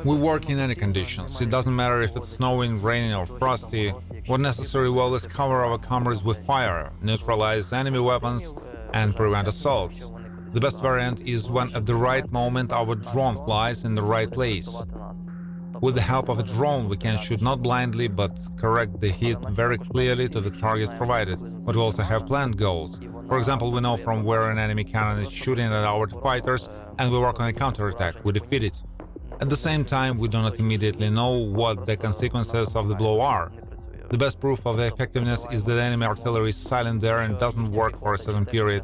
We work in any conditions. It doesn't matter if it's snowing, raining or frosty. When necessary, we always cover our comrades with fire, neutralize enemy weapons and prevent assaults. The best variant is when at the right moment our drone flies in the right place. With the help of a drone, we can shoot not blindly, but correct the hit very clearly to the targets provided, but we also have planned goals. For example, we know from where an enemy cannon is shooting at our fighters, and we work on a counterattack, we defeat it. At the same time, we do not immediately know what the consequences of the blow are. The best proof of the effectiveness is that enemy artillery is silent there and doesn't work for a certain period.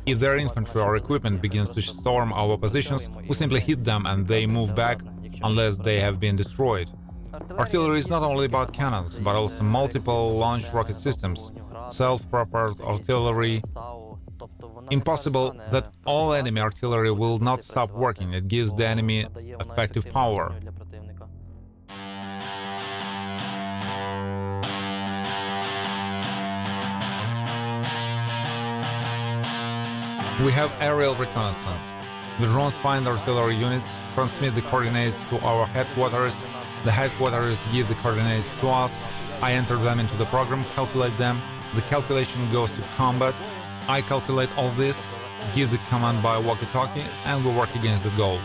If their infantry or equipment begins to storm our positions, we simply hit them and they move back unless they have been destroyed. Artillery is not only about cannons, but also multiple launch rocket systems, self-propelled artillery. Impossible that all enemy artillery will not stop working. It gives the enemy effective power. We have aerial reconnaissance. The drones find artillery units, transmit the coordinates to our headquarters, the headquarters give the coordinates to us, I enter them into the program, calculate them, the calculation goes to combat, I calculate all this, give the command by walkie-talkie, and we work against the goal.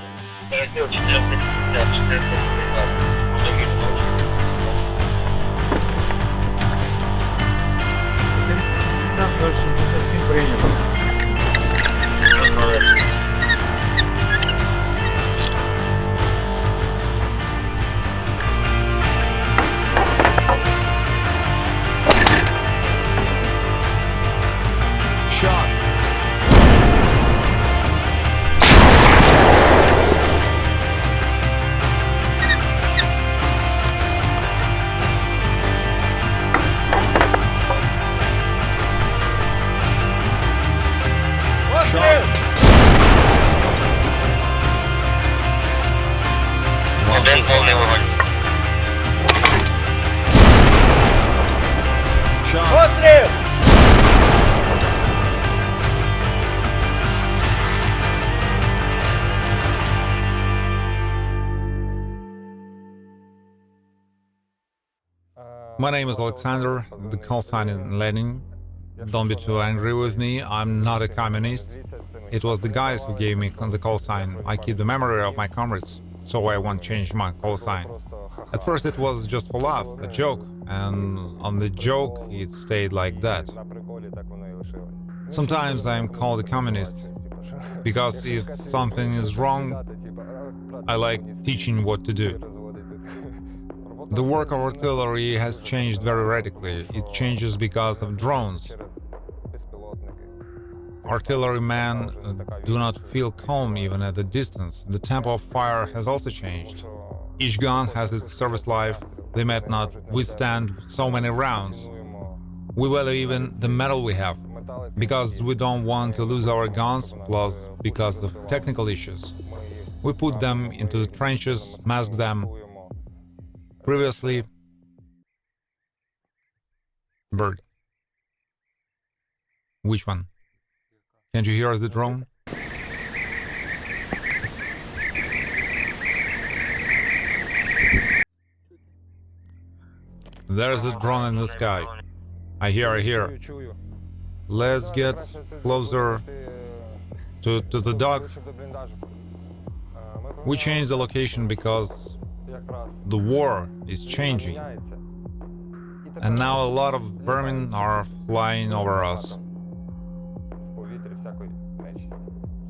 Постріл! My name is Alexander, the call sign is Lenin. Don't be too angry with me, I'm not a communist. It was the guys who gave me the call sign. I keep the memory of my comrades, so I won't change my call sign. At first it was just for laugh, a joke, and on the joke it stayed like that. Sometimes I am called a communist, because if something is wrong, I like teaching what to do. The work of artillery has changed very radically. It changes because of drones. Artillerymen do not feel calm even at a distance. The tempo of fire has also changed. Each gun has its service life. They might not withstand so many rounds. We value even the metal we have, because we don't want to lose our guns, plus because of technical issues. We put them into the trenches, mask them. Previously, bird. Which one? Can't you hear the drone? There's a drone in the sky. I hear. Let's get closer to the dog. We changed the location because the war is changing. And now a lot of vermin are flying over us.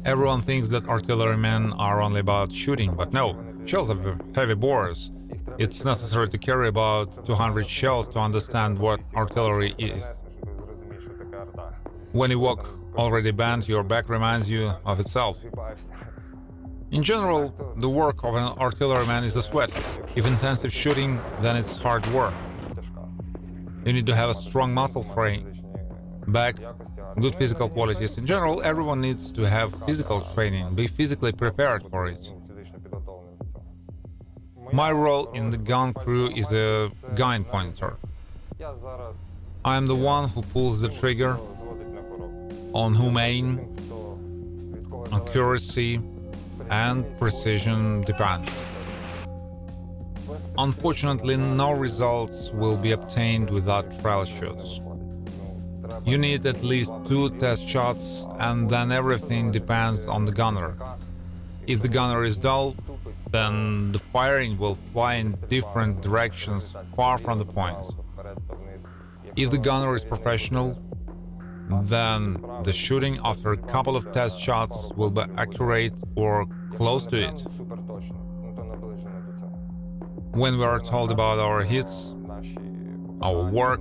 Everyone thinks that artillerymen are only about shooting, but no, shells have heavy bores. It's necessary to carry about 200 shells to understand what artillery is. When you walk already bent, your back reminds you of itself. In general, the work of an artilleryman is a sweat. If intensive shooting, then it's hard work. You need to have a strong muscle frame, back, good physical qualities. In general, everyone needs to have physical training, be physically prepared for it. My role in the gun crew is a gun pointer. I am the one who pulls the trigger, on whom aim, accuracy and precision depend. Unfortunately, no results will be obtained without trial shots. You need at least 2 test shots, and then everything depends on the gunner. If the gunner is dull, then the firing will fly in different directions far from the point. If the gunner is professional, then the shooting after a couple of test shots will be accurate or close to it. When we are told about our hits, our work,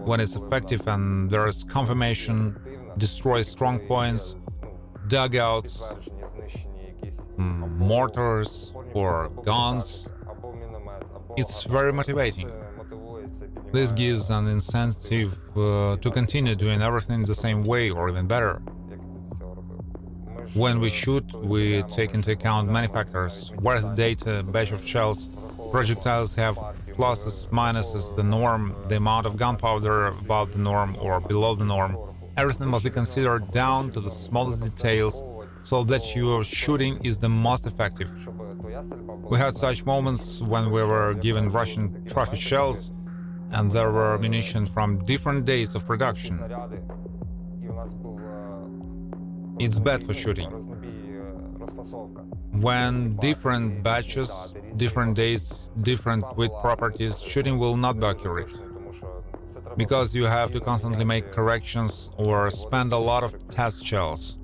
when it's effective and there is confirmation, destroy strong points, dugouts, mortars or guns, it's very motivating. This gives an incentive to continue doing everything the same way or even better. When we shoot, we take into account many factors: where the data, batch of shells, projectiles have pluses, minuses, the norm, the amount of gunpowder above the norm or below the norm. Everything must be considered down to the smallest details so that your shooting is the most effective. We had such moments when we were given Russian trophy shells and there were munitions from different dates of production. It's bad for shooting. When different batches, different dates, different weight properties, shooting will not be accurate, because you have to constantly make corrections or spend a lot of test shells.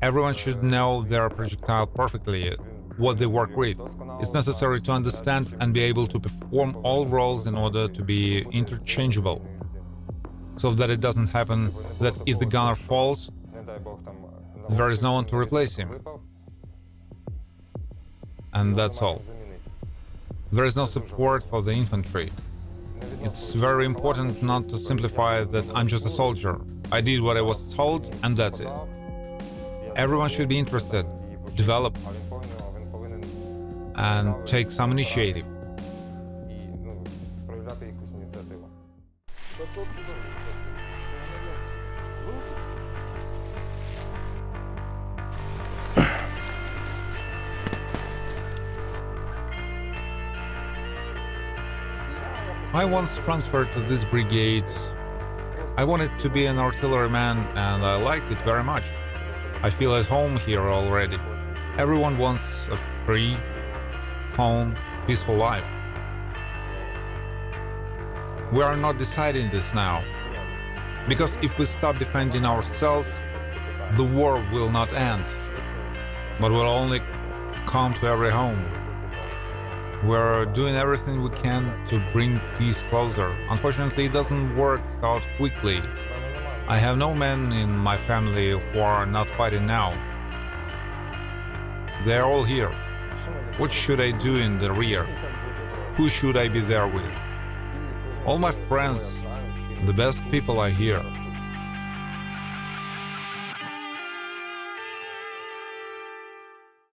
Everyone should know their projectile perfectly, what they work with. It's necessary to understand and be able to perform all roles in order to be interchangeable, so that it doesn't happen that if the gunner falls, there is no one to replace him. And that's all. There is no support for the infantry. It's very important not to simplify that I'm just a soldier. I did what I was told and that's it. Everyone should be interested, develop, and take some initiative. I once transferred to this brigade. I wanted to be an artilleryman and I liked it very much. I feel at home here already. Everyone wants a free, calm, peaceful life. We are not deciding this now, because if we stop defending ourselves, the war will not end, but will only come to every home. We're doing everything we can to bring peace closer. Unfortunately, it doesn't work out quickly. I have no men in my family who are not fighting now. They're all here. What should I do in the rear? Who should I be there with? All my friends, the best people are here.